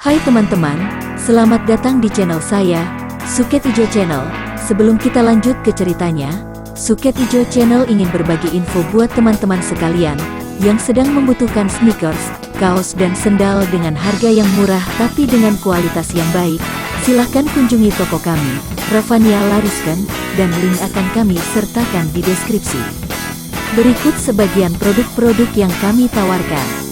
Hai teman-teman, selamat datang di channel saya, Suket Ijo Channel. Sebelum kita lanjut ke ceritanya, Suket Ijo Channel ingin berbagi info buat teman-teman sekalian yang sedang membutuhkan sneakers, kaos dan sendal dengan harga yang murah tapi dengan kualitas yang baik. Silahkan kunjungi toko kami, Ravania Lariskan, dan link akan kami sertakan di deskripsi. Berikut sebagian produk-produk yang kami tawarkan.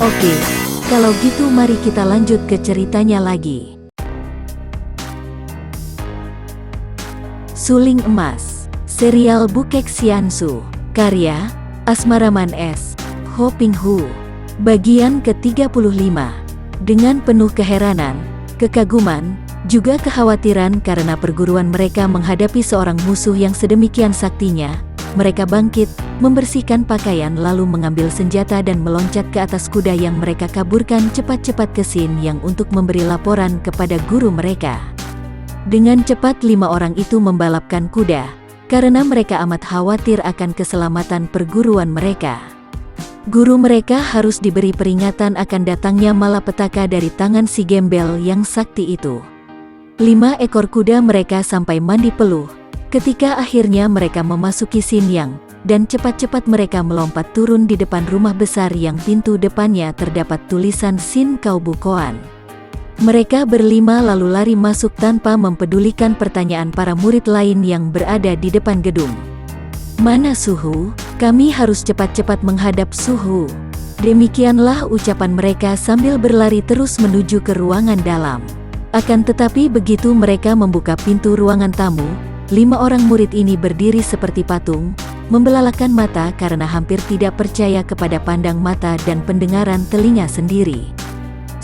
Oke, kalau gitu mari kita lanjut ke ceritanya lagi. Suling Emas, serial Bukek Xiansu, karya Asmaraman S. Ho Ping Hu. Bagian ke-35. Dengan penuh keheranan, kekaguman, juga kekhawatiran karena perguruan mereka menghadapi seorang musuh yang sedemikian saktinya, mereka bangkit, membersihkan pakaian lalu mengambil senjata dan meloncat ke atas kuda yang mereka kaburkan cepat-cepat ke Xin Yang untuk memberi laporan kepada guru mereka. Dengan cepat 5 orang itu membalapkan kuda, karena mereka amat khawatir akan keselamatan perguruan mereka. Guru mereka harus diberi peringatan akan datangnya malapetaka dari tangan si gembel yang sakti itu. 5 ekor kuda mereka sampai mandi peluh, ketika akhirnya mereka memasuki Xin Yang, dan cepat-cepat mereka melompat turun di depan rumah besar yang pintu depannya terdapat tulisan Xin Kau Bukoan. Mereka berlima lalu lari masuk tanpa mempedulikan pertanyaan para murid lain yang berada di depan gedung. Mana Suhu? Kami harus cepat-cepat menghadap Suhu. Demikianlah ucapan mereka sambil berlari terus menuju ke ruangan dalam. Akan tetapi begitu mereka membuka pintu ruangan tamu, 5 orang murid ini berdiri seperti patung, membelalakan mata karena hampir tidak percaya kepada pandang mata dan pendengaran telinga sendiri.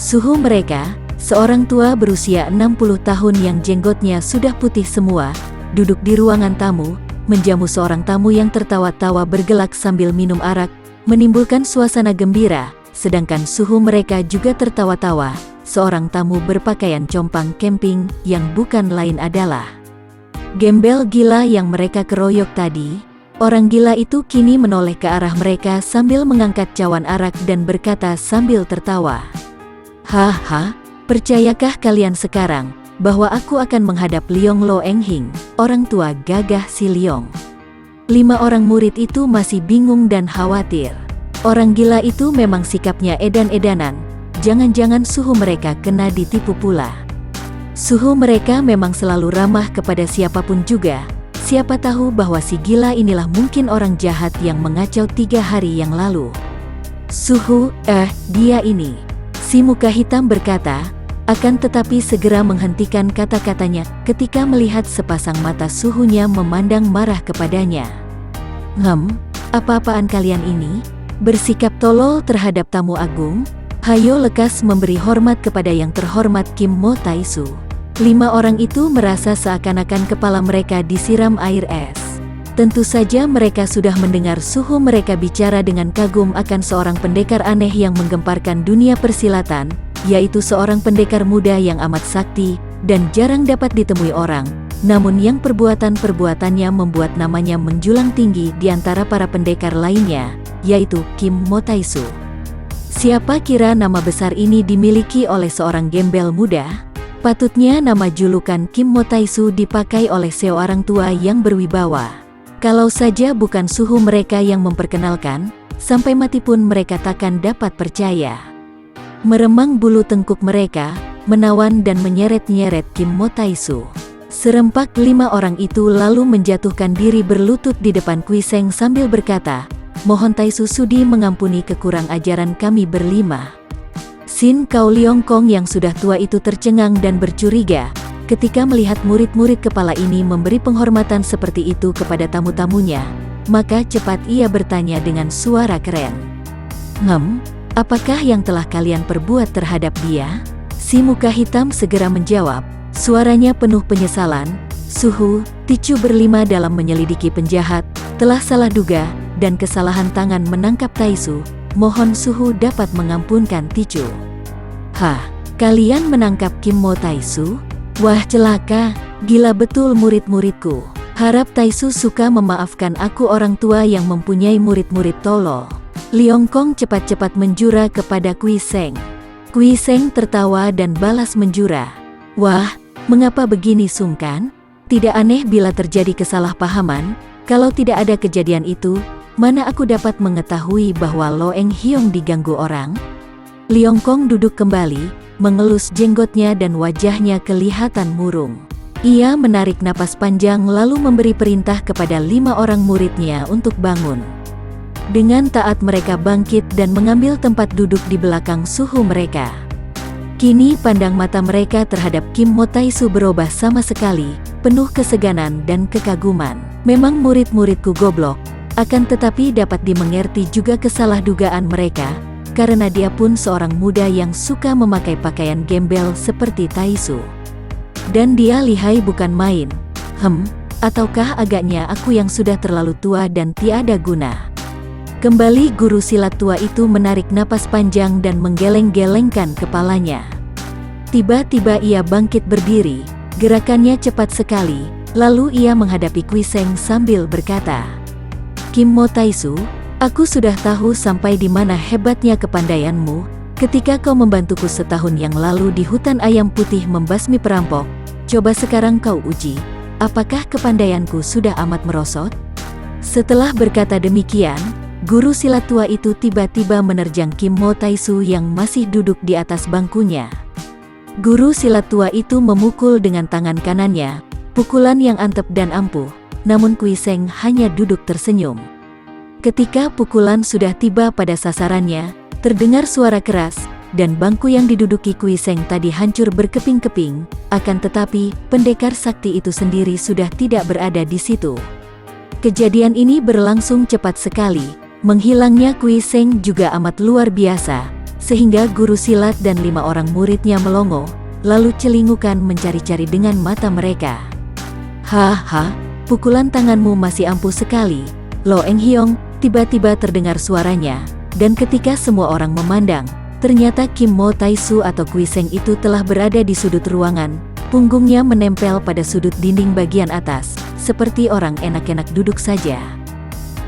Suhu mereka, seorang tua berusia 60 tahun yang jenggotnya sudah putih semua, duduk di ruangan tamu, menjamu seorang tamu yang tertawa-tawa bergelak sambil minum arak, menimbulkan suasana gembira, sedangkan suhu mereka juga tertawa-tawa, seorang tamu berpakaian compang camping yang bukan lain adalah gembel gila yang mereka keroyok tadi. Orang gila itu kini menoleh ke arah mereka sambil mengangkat cawan arak dan berkata sambil tertawa. Haha, percayakah kalian sekarang bahwa aku akan menghadap Liong Lo Eng Hing, orang tua gagah si Liong? 5 orang murid itu masih bingung dan khawatir. Orang gila itu memang sikapnya edan-edanan, jangan-jangan suhu mereka kena ditipu pula. Suhu mereka memang selalu ramah kepada siapapun juga. Siapa tahu bahwa si gila inilah mungkin orang jahat yang mengacau 3 hari yang lalu. Suhu, dia ini. Si muka hitam berkata, akan tetapi segera menghentikan kata-katanya ketika melihat sepasang mata suhunya memandang marah kepadanya. Apa-apaan kalian ini? Bersikap tolol terhadap tamu agung? Hayo lekas memberi hormat kepada yang terhormat Kim Mo Taisu. 5 orang itu merasa seakan-akan kepala mereka disiram air es. Tentu saja mereka sudah mendengar suhu mereka bicara dengan kagum akan seorang pendekar aneh yang menggemparkan dunia persilatan, yaitu seorang pendekar muda yang amat sakti, dan jarang dapat ditemui orang, namun yang perbuatan-perbuatannya membuat namanya menjulang tinggi di antara para pendekar lainnya, yaitu Kim Mo Taisu. Siapa kira nama besar ini dimiliki oleh seorang gembel muda? Patutnya nama julukan Kim Mo Taisu dipakai oleh seorang tua yang berwibawa. Kalau saja bukan suhu mereka yang memperkenalkan, sampai mati pun mereka takkan dapat percaya. Meremang bulu tengkuk mereka, menawan dan menyeret-nyeret Kim Mo Taisu. Serempak 5 orang itu lalu menjatuhkan diri berlutut di depan Kui Seng sambil berkata, mohon Taisu sudi mengampuni kekurang ajaran kami berlima. Xin Kau Liong Kong yang sudah tua itu tercengang dan bercuriga, ketika melihat murid-murid kepala ini memberi penghormatan seperti itu kepada tamu-tamunya, maka cepat ia bertanya dengan suara keren. Apakah yang telah kalian perbuat terhadap dia? Si muka hitam segera menjawab, suaranya penuh penyesalan, Suhu, Ticu berlima dalam menyelidiki penjahat, telah salah duga, dan kesalahan tangan menangkap Taisu, mohon Suhu dapat mengampunkan Ticu. Kalian menangkap Kim Mo Taisu? Wah celaka, gila betul murid-muridku. Harap Taisu suka memaafkan aku orang tua yang mempunyai murid-murid tolol. Liong Kong cepat-cepat menjura kepada Kui Seng. Kui Seng tertawa dan balas menjura. Wah, mengapa begini sungkan? Tidak aneh bila terjadi kesalahpahaman. Kalau tidak ada kejadian itu, mana aku dapat mengetahui bahwa Lo Eng Hiong diganggu orang? Liong Kong duduk kembali, mengelus jenggotnya dan wajahnya kelihatan murung. Ia menarik napas panjang lalu memberi perintah kepada 5 orang muridnya untuk bangun. Dengan taat mereka bangkit dan mengambil tempat duduk di belakang suhu mereka. Kini pandang mata mereka terhadap Kim Mo Taisu berubah sama sekali, penuh keseganan dan kekaguman. Memang murid-muridku goblok, akan tetapi dapat dimengerti juga kesalahdugaan mereka, karena dia pun seorang muda yang suka memakai pakaian gembel seperti Taisu. Dan dia lihai bukan main. Ataukah agaknya aku yang sudah terlalu tua dan tiada guna? Kembali guru silat tua itu menarik napas panjang dan menggeleng-gelengkan kepalanya. Tiba-tiba ia bangkit berdiri, gerakannya cepat sekali, lalu ia menghadapi Kui Seng sambil berkata, Kim Mo Taisu, aku sudah tahu sampai di mana hebatnya kepandaianmu, ketika kau membantuku setahun yang lalu di hutan ayam putih membasmi perampok. Coba sekarang kau uji, apakah kepandaianku sudah amat merosot? Setelah berkata demikian, guru silat tua itu tiba-tiba menerjang Kim Mo Taisu yang masih duduk di atas bangkunya. Guru silat tua itu memukul dengan tangan kanannya, pukulan yang antep dan ampuh, namun Kui Seng hanya duduk tersenyum. Ketika pukulan sudah tiba pada sasarannya, terdengar suara keras, dan bangku yang diduduki Kui Seng tadi hancur berkeping-keping, akan tetapi, pendekar sakti itu sendiri sudah tidak berada di situ. Kejadian ini berlangsung cepat sekali, menghilangnya Kui Seng juga amat luar biasa, sehingga guru silat dan 5 orang muridnya melongo, lalu celingukan mencari-cari dengan mata mereka. Haha, pukulan tanganmu masih ampuh sekali, Lo Eng Hiong, tiba-tiba terdengar suaranya, dan ketika semua orang memandang, ternyata Kim Mo Taisu atau Kui Seng itu telah berada di sudut ruangan, punggungnya menempel pada sudut dinding bagian atas, seperti orang enak-enak duduk saja.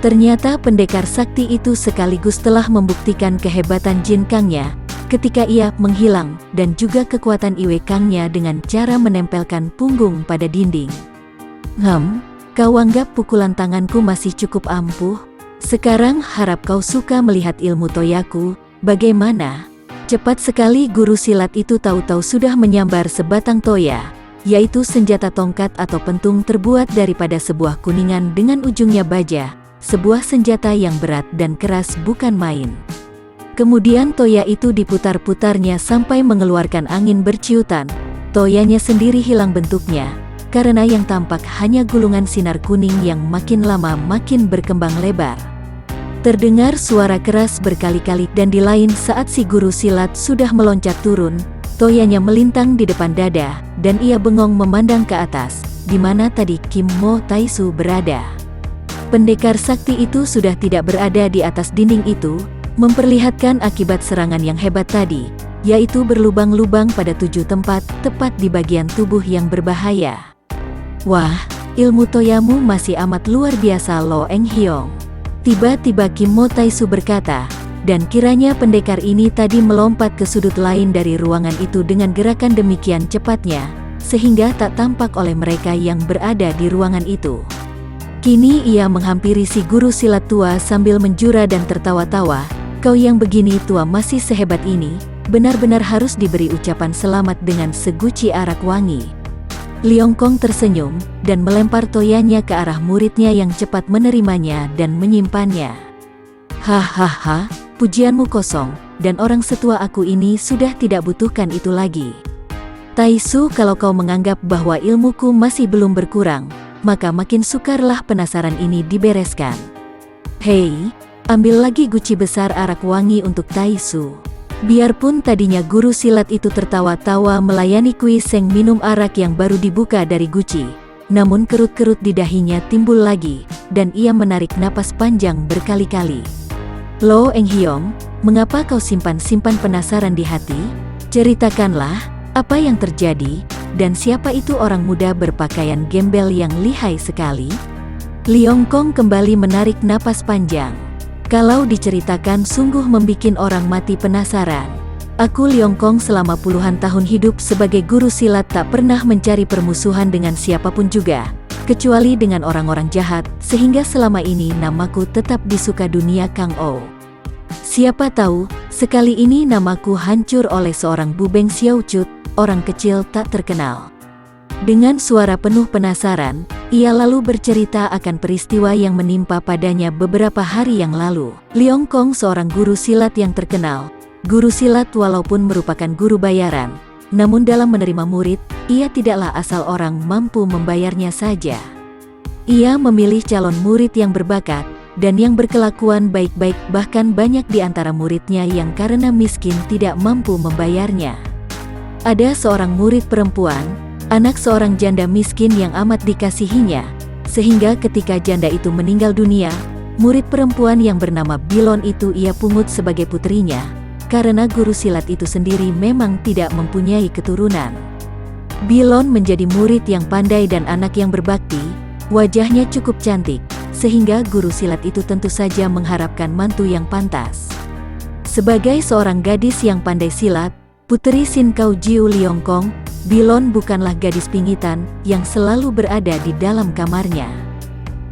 Ternyata pendekar sakti itu sekaligus telah membuktikan kehebatan Jin Kangnya, ketika ia menghilang, dan juga kekuatan Iwe Kangnya dengan cara menempelkan punggung pada dinding. Kau anggap pukulan tanganku masih cukup ampuh? Sekarang harap kau suka melihat ilmu toyaku. Bagaimana? Cepat sekali guru silat itu tahu-tahu sudah menyambar sebatang toya, yaitu senjata tongkat atau pentung terbuat daripada sebuah kuningan dengan ujungnya baja, sebuah senjata yang berat dan keras bukan main. Kemudian toya itu diputar-putarnya sampai mengeluarkan angin berciutan, toyanya sendiri hilang bentuknya, karena yang tampak hanya gulungan sinar kuning yang makin lama makin berkembang lebar. Terdengar suara keras berkali-kali dan di lain saat si guru silat sudah meloncat turun, toyanya melintang di depan dada, dan ia bengong memandang ke atas, di mana tadi Kim Mo Taisu berada. Pendekar sakti itu sudah tidak berada di atas dinding itu, memperlihatkan akibat serangan yang hebat tadi, yaitu berlubang-lubang pada 7 tempat, tepat di bagian tubuh yang berbahaya. Wah, ilmu toyamu masih amat luar biasa Lo Eng Hiong. Tiba-tiba Kim Mo Taisu berkata, dan kiranya pendekar ini tadi melompat ke sudut lain dari ruangan itu dengan gerakan demikian cepatnya, sehingga tak tampak oleh mereka yang berada di ruangan itu. Kini ia menghampiri si guru silat tua sambil menjura dan tertawa-tawa, kau yang begini tua masih sehebat ini, benar-benar harus diberi ucapan selamat dengan seguci arak wangi. Liong Kong tersenyum, dan melempar toyanya ke arah muridnya yang cepat menerimanya dan menyimpannya. Hahaha, pujianmu kosong, dan orang setua aku ini sudah tidak butuhkan itu lagi. Taisu, kalau kau menganggap bahwa ilmuku masih belum berkurang, maka makin sukarlah penasaran ini dibereskan. Hei, ambil lagi guci besar arak wangi untuk Taisu. Biarpun tadinya guru silat itu tertawa-tawa melayani Kui Seng minum arak yang baru dibuka dari guci, namun kerut-kerut di dahinya timbul lagi, dan ia menarik napas panjang berkali-kali. Lo Eng Hiong, mengapa kau simpan-simpan penasaran di hati? Ceritakanlah, apa yang terjadi? Dan siapa itu orang muda berpakaian gembel yang lihai sekali? Leong Kong kembali menarik napas panjang. Kalau diceritakan sungguh membikin orang mati penasaran. Aku Leong Kong selama puluhan tahun hidup sebagai guru silat tak pernah mencari permusuhan dengan siapapun juga, kecuali dengan orang-orang jahat, sehingga selama ini namaku tetap disuka dunia Kang Ou. Siapa tahu, sekali ini namaku hancur oleh seorang Bubeng Xiao Cut, orang kecil tak terkenal. Dengan suara penuh penasaran, ia lalu bercerita akan peristiwa yang menimpa padanya beberapa hari yang lalu. Leong Kong seorang guru silat yang terkenal. Guru silat walaupun merupakan guru bayaran, namun dalam menerima murid, ia tidaklah asal orang mampu membayarnya saja. Ia memilih calon murid yang berbakat, dan yang berkelakuan baik-baik, bahkan banyak di antara muridnya yang karena miskin tidak mampu membayarnya. Ada seorang murid perempuan, anak seorang janda miskin yang amat dikasihinya, sehingga ketika janda itu meninggal dunia, murid perempuan yang bernama Bilon itu ia pungut sebagai putrinya, karena guru silat itu sendiri memang tidak mempunyai keturunan. Bilon menjadi murid yang pandai dan anak yang berbakti, wajahnya cukup cantik, sehingga guru silat itu tentu saja mengharapkan mantu yang pantas. Sebagai seorang gadis yang pandai silat, putri Sin Kau Jiu Leong Kong, Bilon bukanlah gadis pingitan yang selalu berada di dalam kamarnya.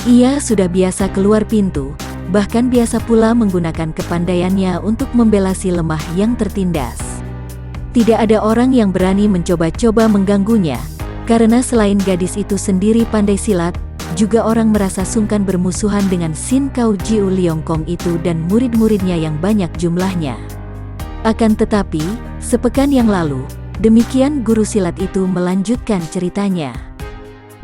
Ia sudah biasa keluar pintu, bahkan biasa pula menggunakan kepandaiannya untuk membela si lemah yang tertindas. Tidak ada orang yang berani mencoba-coba mengganggunya, karena selain gadis itu sendiri pandai silat, juga orang merasa sungkan bermusuhan dengan Sin Kau Jiu Leong Kong itu dan murid-muridnya yang banyak jumlahnya. Akan tetapi, sepekan yang lalu, demikian guru silat itu melanjutkan ceritanya.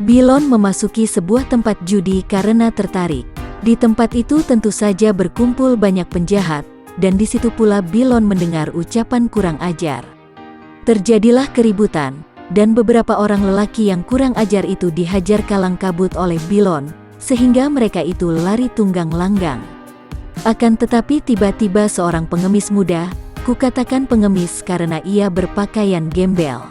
Bilon memasuki sebuah tempat judi karena tertarik. Di tempat itu tentu saja berkumpul banyak penjahat, dan di situ pula Bilon mendengar ucapan kurang ajar. Terjadilah keributan, dan beberapa orang lelaki yang kurang ajar itu dihajar kalang kabut oleh Bilon, sehingga mereka itu lari tunggang langgang. Akan tetapi tiba-tiba seorang pengemis muda, kukatakan pengemis karena ia berpakaian gembel.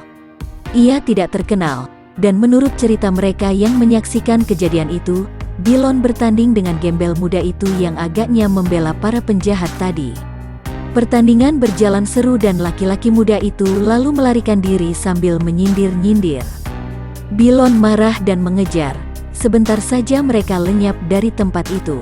Ia tidak terkenal, dan menurut cerita mereka yang menyaksikan kejadian itu, Bilon bertanding dengan gembel muda itu yang agaknya membela para penjahat tadi. Pertandingan berjalan seru dan laki-laki muda itu lalu melarikan diri sambil menyindir-nyindir. Bilon marah dan mengejar. Sebentar saja mereka lenyap dari tempat itu.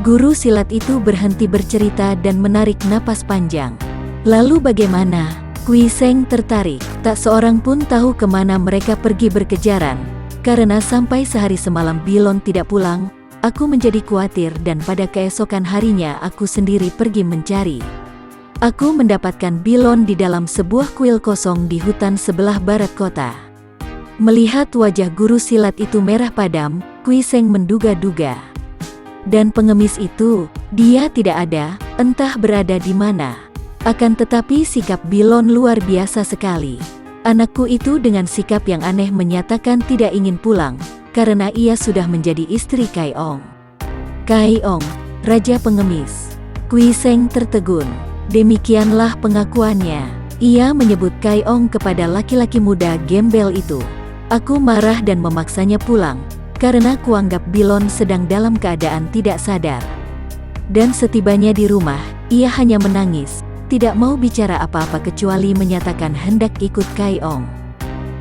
Guru silat itu berhenti bercerita dan menarik napas panjang. Lalu bagaimana? Kui Seng tertarik. Tak seorang pun tahu kemana mereka pergi berkejaran. Karena sampai sehari semalam Bilon tidak pulang, aku menjadi khawatir dan pada keesokan harinya aku sendiri pergi mencari. Aku mendapatkan Bilon di dalam sebuah kuil kosong di hutan sebelah barat kota. Melihat wajah guru silat itu merah padam, Kui Seng menduga-duga. Dan pengemis itu, dia tidak ada, entah berada di mana. Akan tetapi sikap Bilon luar biasa sekali. Anakku itu dengan sikap yang aneh menyatakan tidak ingin pulang, karena ia sudah menjadi istri Kai Ong. Kai Ong, Raja Pengemis. Kui Seng tertegun. Demikianlah pengakuannya. Ia menyebut Kai Ong kepada laki-laki muda gembel itu. Aku marah dan memaksanya pulang, karena kuanggap Bilon sedang dalam keadaan tidak sadar. Dan setibanya di rumah, ia hanya menangis. Tidak mau bicara apa-apa kecuali menyatakan hendak ikut Kai Ong.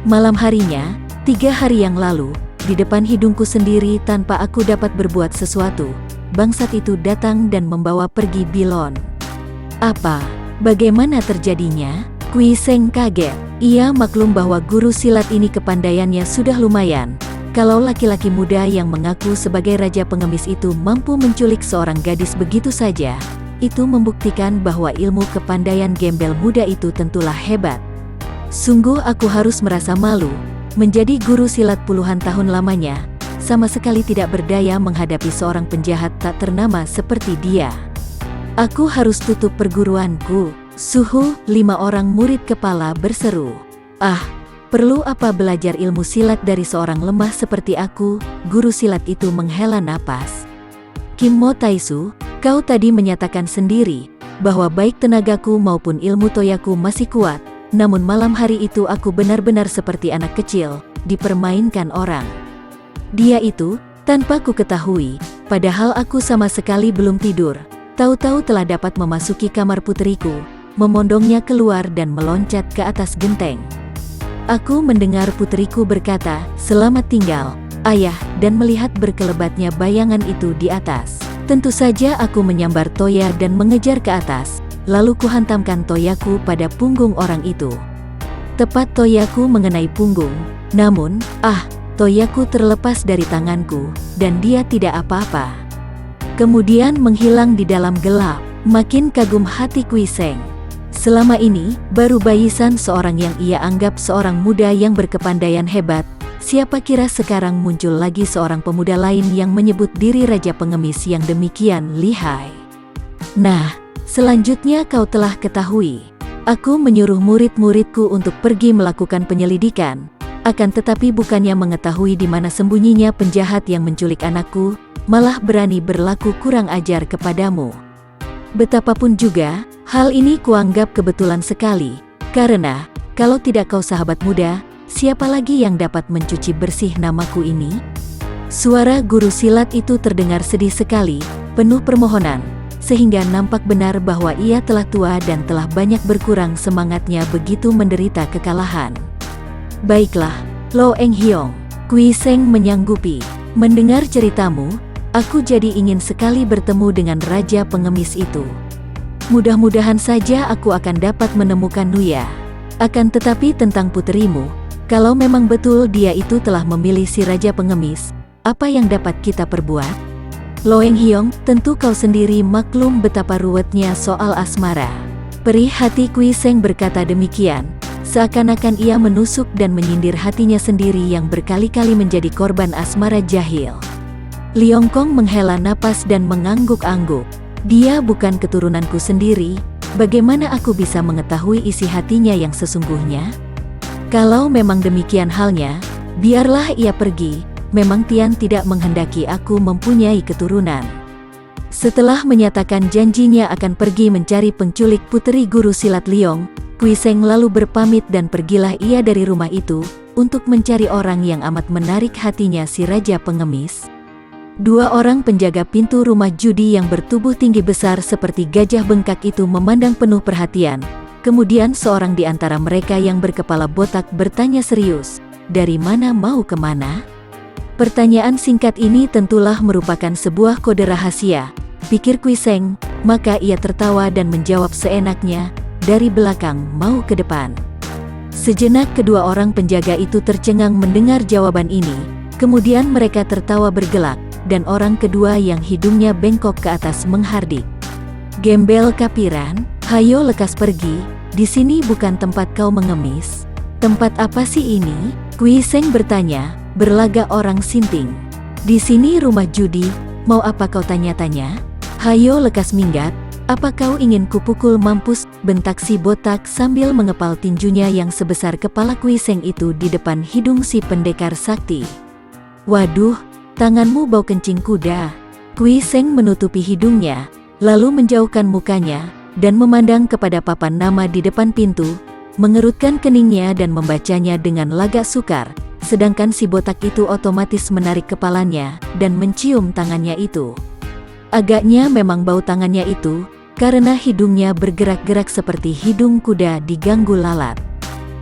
Malam harinya, 3 hari yang lalu, di depan hidungku sendiri tanpa aku dapat berbuat sesuatu, bangsat itu datang dan membawa pergi Bilon. Apa? Bagaimana terjadinya? Kui Seng kaget. Ia maklum bahwa guru silat ini kepandaiannya sudah lumayan. Kalau laki-laki muda yang mengaku sebagai raja pengemis itu mampu menculik seorang gadis begitu saja, itu membuktikan bahwa ilmu kepandaian gembel muda itu tentulah hebat. Sungguh aku harus merasa malu, menjadi guru silat puluhan tahun lamanya, sama sekali tidak berdaya menghadapi seorang penjahat tak ternama seperti dia. Aku harus tutup perguruanku. Suhu, 5 orang murid kepala berseru. Ah, perlu apa belajar ilmu silat dari seorang lemah seperti aku? Guru silat itu menghela napas. Kim Mo Taisu, kau tadi menyatakan sendiri, bahwa baik tenagaku maupun ilmu toyaku masih kuat, namun malam hari itu aku benar-benar seperti anak kecil, dipermainkan orang. Dia itu, tanpa ku ketahui, padahal aku sama sekali belum tidur, tahu-tahu telah dapat memasuki kamar puteriku, memondongnya keluar dan meloncat ke atas genteng. Aku mendengar puteriku berkata, "Selamat tinggal, ayah," dan melihat berkelebatnya bayangan itu di atas. Tentu saja aku menyambar toya dan mengejar ke atas, lalu kuhantamkan toyaku pada punggung orang itu. Tepat toyaku mengenai punggung, namun, toyaku terlepas dari tanganku, dan dia tidak apa-apa. Kemudian menghilang di dalam gelap. Makin kagum hati Kui Seng. Selama ini, baru Baisan seorang yang ia anggap seorang muda yang berkepandaian hebat. Siapa kira sekarang muncul lagi seorang pemuda lain yang menyebut diri Raja Pengemis yang demikian lihai. Nah, selanjutnya kau telah ketahui. Aku menyuruh murid-muridku untuk pergi melakukan penyelidikan. Akan tetapi bukannya mengetahui di mana sembunyinya penjahat yang menculik anakku, malah berani berlaku kurang ajar kepadamu. Betapapun juga, hal ini kuanggap kebetulan sekali, karena, kalau tidak kau sahabat muda, siapa lagi yang dapat mencuci bersih namaku ini? Suara guru silat itu terdengar sedih sekali, penuh permohonan, sehingga nampak benar bahwa ia telah tua dan telah banyak berkurang semangatnya begitu menderita kekalahan. Baiklah, Lo Eng Hiong, Kui Seng menyanggupi. Mendengar ceritamu, aku jadi ingin sekali bertemu dengan Raja Pengemis itu. Mudah-mudahan saja aku akan dapat menemukan Nuya. Akan tetapi tentang puterimu, kalau memang betul dia itu telah memilih si Raja Pengemis, apa yang dapat kita perbuat? Lo Eng Hiong, tentu kau sendiri maklum betapa ruwetnya soal asmara. Perih hati Kui Seng berkata demikian, seakan-akan ia menusuk dan menyindir hatinya sendiri yang berkali-kali menjadi korban asmara jahil. Liong Kong menghela napas dan mengangguk-angguk. Dia bukan keturunanku sendiri, bagaimana aku bisa mengetahui isi hatinya yang sesungguhnya? Kalau memang demikian halnya, biarlah ia pergi, memang Tian tidak menghendaki aku mempunyai keturunan. Setelah menyatakan janjinya akan pergi mencari penculik puteri guru silat Liong, Kui Seng lalu berpamit dan pergilah ia dari rumah itu, untuk mencari orang yang amat menarik hatinya si Raja Pengemis. Dua orang penjaga pintu rumah judi yang bertubuh tinggi besar seperti gajah bengkak itu memandang penuh perhatian. Kemudian seorang di antara mereka yang berkepala botak bertanya serius, "Dari mana mau kemana?" Pertanyaan singkat ini tentulah merupakan sebuah kode rahasia, pikir Kui Seng, maka ia tertawa dan menjawab seenaknya, "Dari belakang mau ke depan." Sejenak kedua orang penjaga itu tercengang mendengar jawaban ini, kemudian mereka tertawa bergelak, dan orang kedua yang hidungnya bengkok ke atas menghardik, "Gembel kapiran, hayo lekas pergi, di sini bukan tempat kau mengemis." "Tempat apa sih ini?" Kui Seng bertanya, berlagak orang sinting. "Di sini rumah judi, mau apa kau tanya-tanya? Hayo lekas minggat, apa kau ingin kupukul mampus?" bentak si botak sambil mengepal tinjunya yang sebesar kepala Kui Seng itu di depan hidung si pendekar sakti. "Waduh, tanganmu bau kencing kuda." Kui Seng menutupi hidungnya, lalu menjauhkan mukanya, dan memandang kepada papan nama di depan pintu, mengerutkan keningnya dan membacanya dengan lagak sukar, sedangkan si botak itu otomatis menarik kepalanya, dan mencium tangannya itu. Agaknya memang bau tangannya itu, karena hidungnya bergerak-gerak seperti hidung kuda diganggu lalat.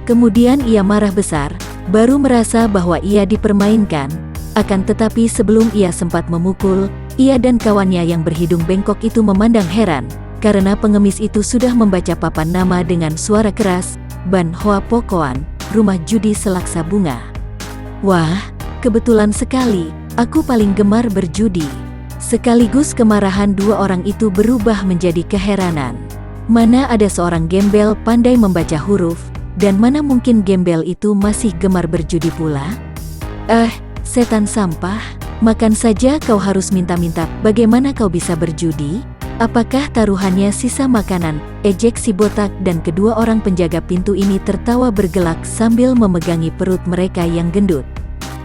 Kemudian ia marah besar, baru merasa bahwa ia dipermainkan, akan tetapi sebelum ia sempat memukul, ia dan kawannya yang berhidung bengkok itu memandang heran, karena pengemis itu sudah membaca papan nama dengan suara keras, "Ban Hoa Pokoan, rumah judi selaksa bunga." "Wah, kebetulan sekali, aku paling gemar berjudi." Sekaligus kemarahan dua orang itu berubah menjadi keheranan. Mana ada seorang gembel pandai membaca huruf, dan mana mungkin gembel itu masih gemar berjudi pula? Setan sampah, makan saja kau harus minta-minta, bagaimana kau bisa berjudi? Apakah taruhannya sisa makanan?" ejek si botak, dan kedua orang penjaga pintu ini tertawa bergelak sambil memegangi perut mereka yang gendut.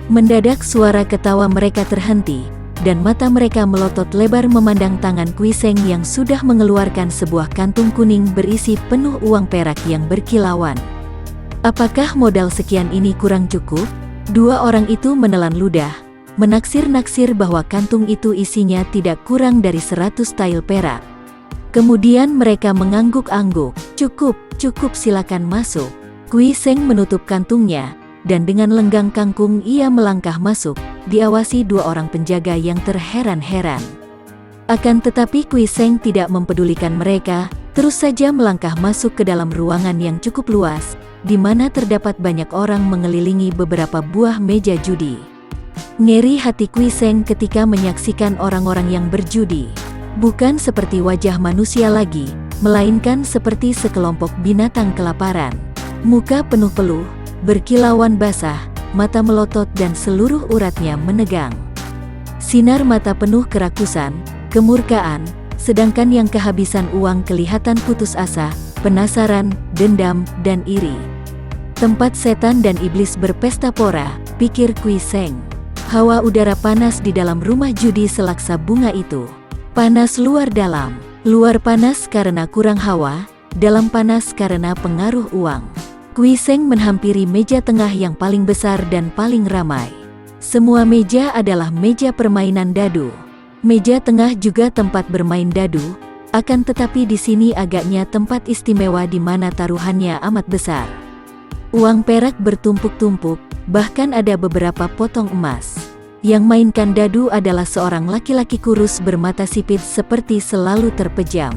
Mendadak suara ketawa mereka terhenti, dan mata mereka melotot lebar memandang tangan Kui Seng yang sudah mengeluarkan sebuah kantung kuning berisi penuh uang perak yang berkilauan. Apakah modal sekian ini kurang cukup? Dua orang itu menelan ludah, menaksir-naksir bahwa kantung itu isinya tidak kurang dari 100 tael perak. Kemudian mereka mengangguk-angguk. Cukup, cukup, silakan masuk. Kui Seng menutup kantungnya, dan dengan lenggang kangkung ia melangkah masuk, diawasi dua orang penjaga yang terheran-heran. Akan tetapi Kui Seng tidak mempedulikan mereka, terus saja melangkah masuk ke dalam ruangan yang cukup luas, di mana terdapat banyak orang mengelilingi beberapa buah meja judi. Ngeri hati Kui Seng ketika menyaksikan orang-orang yang berjudi. Bukan seperti wajah manusia lagi, melainkan seperti sekelompok binatang kelaparan. Muka penuh peluh, berkilauan basah, mata melotot dan seluruh uratnya menegang. Sinar mata penuh kerakusan, kemurkaan, sedangkan yang kehabisan uang kelihatan putus asa, penasaran, dendam, dan iri. Tempat setan dan iblis berpesta pora, pikir Kui Seng. Hawa udara panas di dalam rumah judi selaksa bunga itu. Panas luar dalam, luar panas karena kurang hawa, dalam panas karena pengaruh uang. Kui Seng menghampiri meja tengah yang paling besar dan paling ramai. Semua meja adalah meja permainan dadu. Meja tengah juga tempat bermain dadu, akan tetapi di sini agaknya tempat istimewa di mana taruhannya amat besar. Uang perak bertumpuk-tumpuk, bahkan ada beberapa potong emas. Yang mainkan dadu adalah seorang laki-laki kurus bermata sipit seperti selalu terpejam.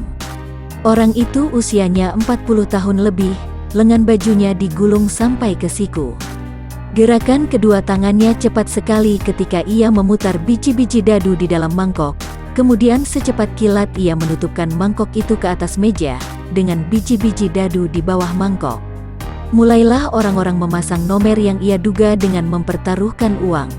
Orang itu usianya 40 tahun lebih, lengan bajunya digulung sampai ke siku. Gerakan kedua tangannya cepat sekali ketika ia memutar biji-biji dadu di dalam mangkok, kemudian secepat kilat ia menutupkan mangkok itu ke atas meja, dengan biji-biji dadu di bawah mangkok. Mulailah orang-orang memasang nomer yang ia duga dengan mempertaruhkan uang.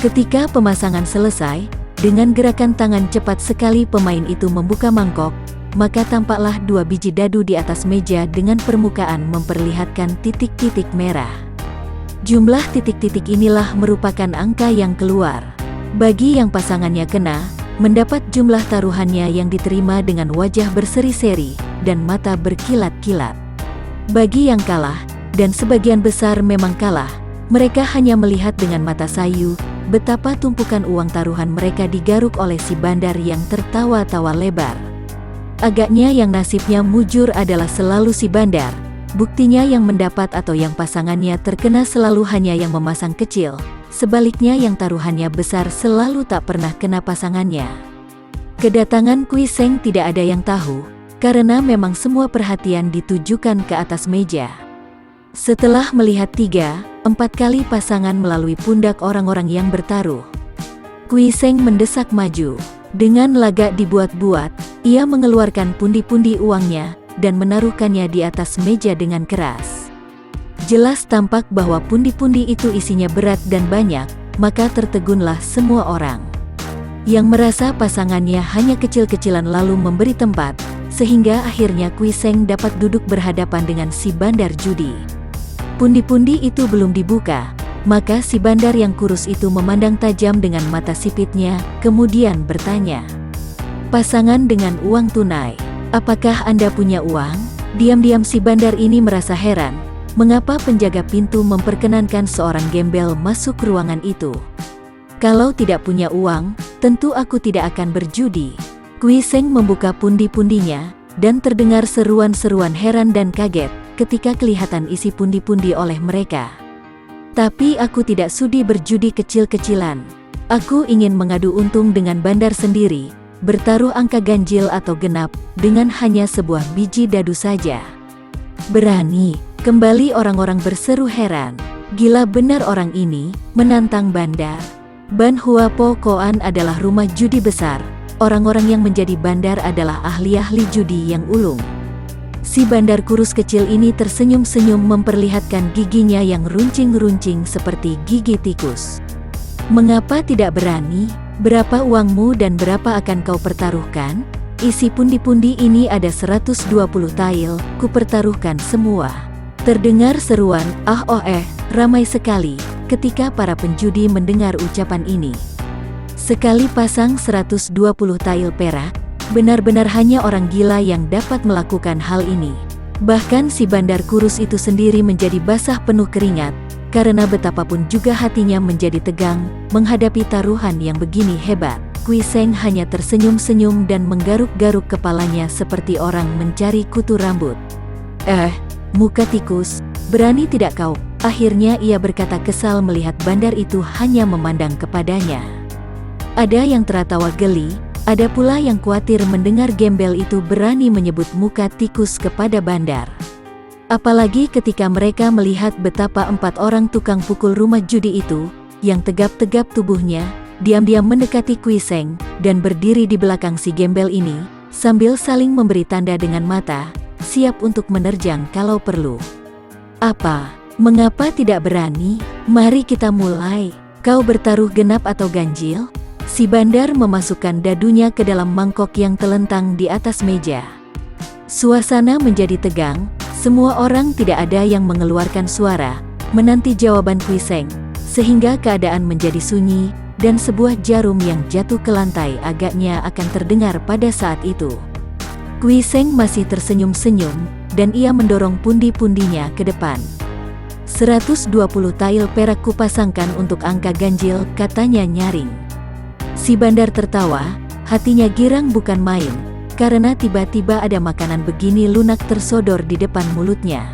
Ketika pemasangan selesai, dengan gerakan tangan cepat sekali pemain itu membuka mangkok, maka tampaklah dua biji dadu di atas meja dengan permukaan memperlihatkan titik-titik merah. Jumlah titik-titik inilah merupakan angka yang keluar. Bagi yang pasangannya kena, mendapat jumlah taruhannya yang diterima dengan wajah berseri-seri dan mata berkilat-kilat. Bagi yang kalah, dan sebagian besar memang kalah, mereka hanya melihat dengan mata sayu, betapa tumpukan uang taruhan mereka digaruk oleh si bandar yang tertawa-tawa lebar. Agaknya yang nasibnya mujur adalah selalu si bandar, buktinya yang mendapat atau yang pasangannya terkena selalu hanya yang memasang kecil, sebaliknya yang taruhannya besar selalu tak pernah kena pasangannya. Kedatangan Kui Seng tidak ada yang tahu, karena memang semua perhatian ditujukan ke atas meja. Setelah melihat 3-4 kali pasangan melalui pundak orang-orang yang bertaruh, Kui Seng mendesak maju. Dengan lagak dibuat-buat, ia mengeluarkan pundi-pundi uangnya, dan menaruhkannya di atas meja dengan keras. Jelas tampak bahwa pundi-pundi itu isinya berat dan banyak, maka tertegunlah semua orang. Yang merasa pasangannya hanya kecil-kecilan lalu memberi tempat, sehingga akhirnya Kui Seng dapat duduk berhadapan dengan si bandar judi. Pundi-pundi itu belum dibuka, maka si bandar yang kurus itu memandang tajam dengan mata sipitnya, kemudian bertanya, "Pasangan dengan uang tunai, apakah Anda punya uang?" Diam-diam si bandar ini merasa heran, mengapa penjaga pintu memperkenankan seorang gembel masuk ruangan itu. "Kalau tidak punya uang, tentu aku tidak akan berjudi." Kui Seng membuka pundi-pundinya, dan terdengar seruan-seruan heran dan kaget, ketika kelihatan isi pundi-pundi oleh mereka. "Tapi aku tidak sudi berjudi kecil-kecilan. Aku ingin mengadu untung dengan bandar sendiri, bertaruh angka ganjil atau genap, dengan hanya sebuah biji dadu saja." "Berani?" kembali orang-orang berseru heran. Gila benar orang ini, menantang bandar. Ban Hua Po Koan adalah rumah judi besar, orang-orang yang menjadi bandar adalah ahli-ahli judi yang ulung. Si bandar kurus kecil ini tersenyum-senyum memperlihatkan giginya yang runcing-runcing seperti gigi tikus. "Mengapa tidak berani? Berapa uangmu dan berapa akan kau pertaruhkan?" "Isi pundi-pundi ini ada 120 tael, ku pertaruhkan semua." Terdengar seruan, "Ah oh ramai sekali," ketika para penjudi mendengar ucapan ini. Sekali pasang 120 tael perak, benar-benar hanya orang gila yang dapat melakukan hal ini. Bahkan si bandar kurus itu sendiri menjadi basah penuh keringat, karena betapapun juga hatinya menjadi tegang menghadapi taruhan yang begini hebat. Kui Seng hanya tersenyum-senyum dan menggaruk-garuk kepalanya seperti orang mencari kutu rambut. Muka tikus, berani tidak kau? Akhirnya ia berkata kesal melihat bandar itu hanya memandang kepadanya. Ada yang tertawa geli, ada pula yang khawatir mendengar gembel itu berani menyebut muka tikus kepada bandar. Apalagi ketika mereka melihat betapa 4 orang tukang pukul rumah judi itu, yang tegap-tegap tubuhnya, diam-diam mendekati Kui Seng, dan berdiri di belakang si gembel ini, sambil saling memberi tanda dengan mata, siap untuk menerjang kalau perlu. Apa? Mengapa tidak berani? Mari kita mulai. Kau bertaruh genap atau ganjil? Si bandar memasukkan dadunya ke dalam mangkok yang telentang di atas meja. Suasana menjadi tegang, semua orang tidak ada yang mengeluarkan suara, menanti jawaban Kui Seng, sehingga keadaan menjadi sunyi, dan sebuah jarum yang jatuh ke lantai agaknya akan terdengar pada saat itu. Kui Seng masih tersenyum-senyum, dan ia mendorong pundi-pundinya ke depan. 120 tail perak kupasangkan untuk angka ganjil, katanya nyaring. Si bandar tertawa, hatinya girang bukan main, karena tiba-tiba ada makanan begini lunak tersodor di depan mulutnya.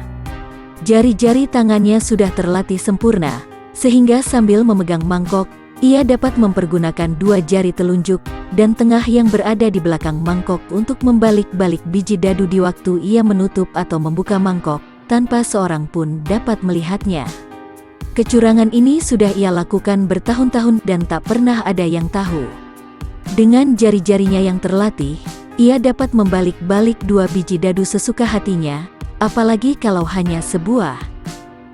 Jari-jari tangannya sudah terlatih sempurna, sehingga sambil memegang mangkok, ia dapat mempergunakan 2 jari telunjuk dan tengah yang berada di belakang mangkok untuk membalik-balik biji dadu di waktu ia menutup atau membuka mangkok, tanpa seorang pun dapat melihatnya. Kecurangan ini sudah ia lakukan bertahun-tahun dan tak pernah ada yang tahu. Dengan jari-jarinya yang terlatih, ia dapat membalik-balik 2 biji dadu sesuka hatinya, apalagi kalau hanya sebuah.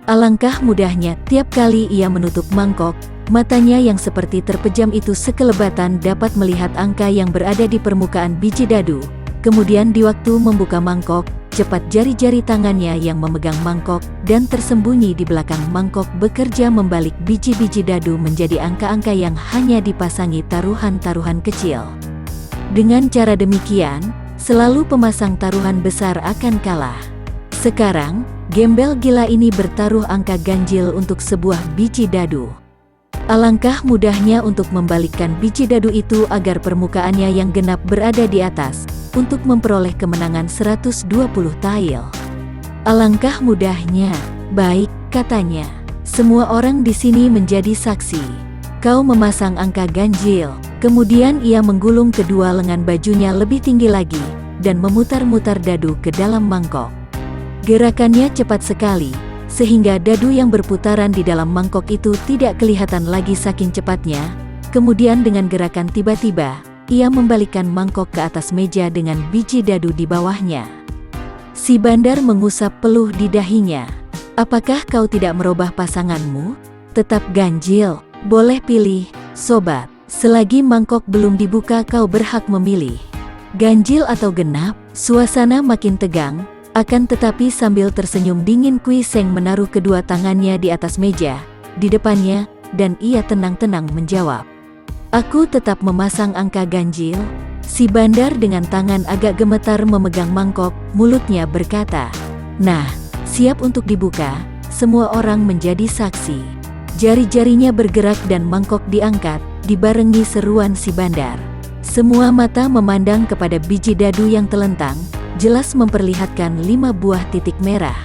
Alangkah mudahnya, tiap kali ia menutup mangkok, matanya yang seperti terpejam itu sekelebatan dapat melihat angka yang berada di permukaan biji dadu. Kemudian di waktu membuka mangkok, cepat jari-jari tangannya yang memegang mangkok dan tersembunyi di belakang mangkok bekerja membalik biji-biji dadu menjadi angka-angka yang hanya dipasangi taruhan-taruhan kecil. Dengan cara demikian, selalu pemasang taruhan besar akan kalah. Sekarang, gembel gila ini bertaruh angka ganjil untuk sebuah biji dadu. Alangkah mudahnya untuk membalikkan biji dadu itu agar permukaannya yang genap berada di atas, untuk memperoleh kemenangan 120 tail. Alangkah mudahnya. Baik, katanya. Semua orang di sini menjadi saksi. Kau memasang angka ganjil. Kemudian ia menggulung kedua lengan bajunya lebih tinggi lagi, dan memutar-mutar dadu ke dalam mangkok. Gerakannya cepat sekali, sehingga dadu yang berputaran di dalam mangkok itu tidak kelihatan lagi saking cepatnya. Kemudian dengan gerakan tiba-tiba, ia membalikkan mangkok ke atas meja dengan biji dadu di bawahnya. Si bandar mengusap peluh di dahinya. Apakah kau tidak merubah pasanganmu? Tetap ganjil, boleh pilih, sobat. Selagi mangkok belum dibuka kau berhak memilih. Ganjil atau genap, suasana makin tegang. Akan tetapi sambil tersenyum dingin Kui Seng menaruh kedua tangannya di atas meja, di depannya, dan ia tenang-tenang menjawab. Aku tetap memasang angka ganjil. Si bandar dengan tangan agak gemetar memegang mangkok, mulutnya berkata, "Nah, siap untuk dibuka." Semua orang menjadi saksi. Jari-jarinya bergerak dan mangkok diangkat, dibarengi seruan si bandar. Semua mata memandang kepada biji dadu yang telentang, jelas memperlihatkan 5 buah titik merah.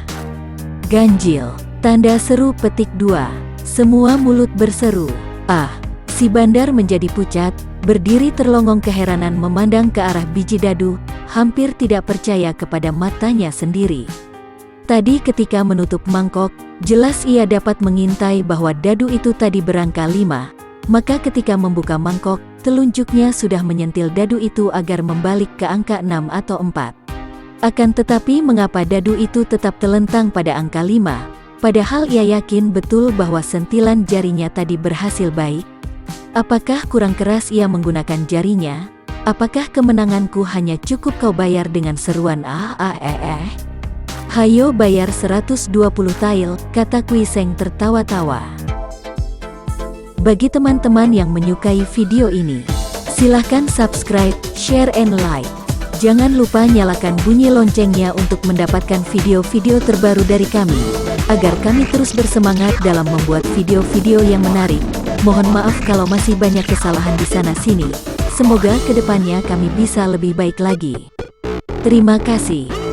Ganjil, tanda seru petik 2. Semua mulut berseru. Si bandar menjadi pucat, berdiri terlongong keheranan memandang ke arah biji dadu, hampir tidak percaya kepada matanya sendiri. Tadi ketika menutup mangkok, jelas ia dapat mengintai bahwa dadu itu tadi berangka 5. Maka ketika membuka mangkok, telunjuknya sudah menyentil dadu itu agar membalik ke angka 6 atau 4. Akan tetapi mengapa dadu itu tetap telentang pada angka 5, padahal ia yakin betul bahwa sentilan jarinya tadi berhasil baik? Apakah kurang keras ia menggunakan jarinya? Apakah kemenanganku hanya cukup kau bayar dengan seruan Hayo bayar 120 tail, kata Kui Seng tertawa-tawa. Bagi teman-teman yang menyukai video ini, silahkan subscribe, share and like. Jangan lupa nyalakan bunyi loncengnya untuk mendapatkan video-video terbaru dari kami, agar kami terus bersemangat dalam membuat video-video yang menarik. Mohon maaf kalau masih banyak kesalahan di sana-sini. Semoga kedepannya kami bisa lebih baik lagi. Terima kasih.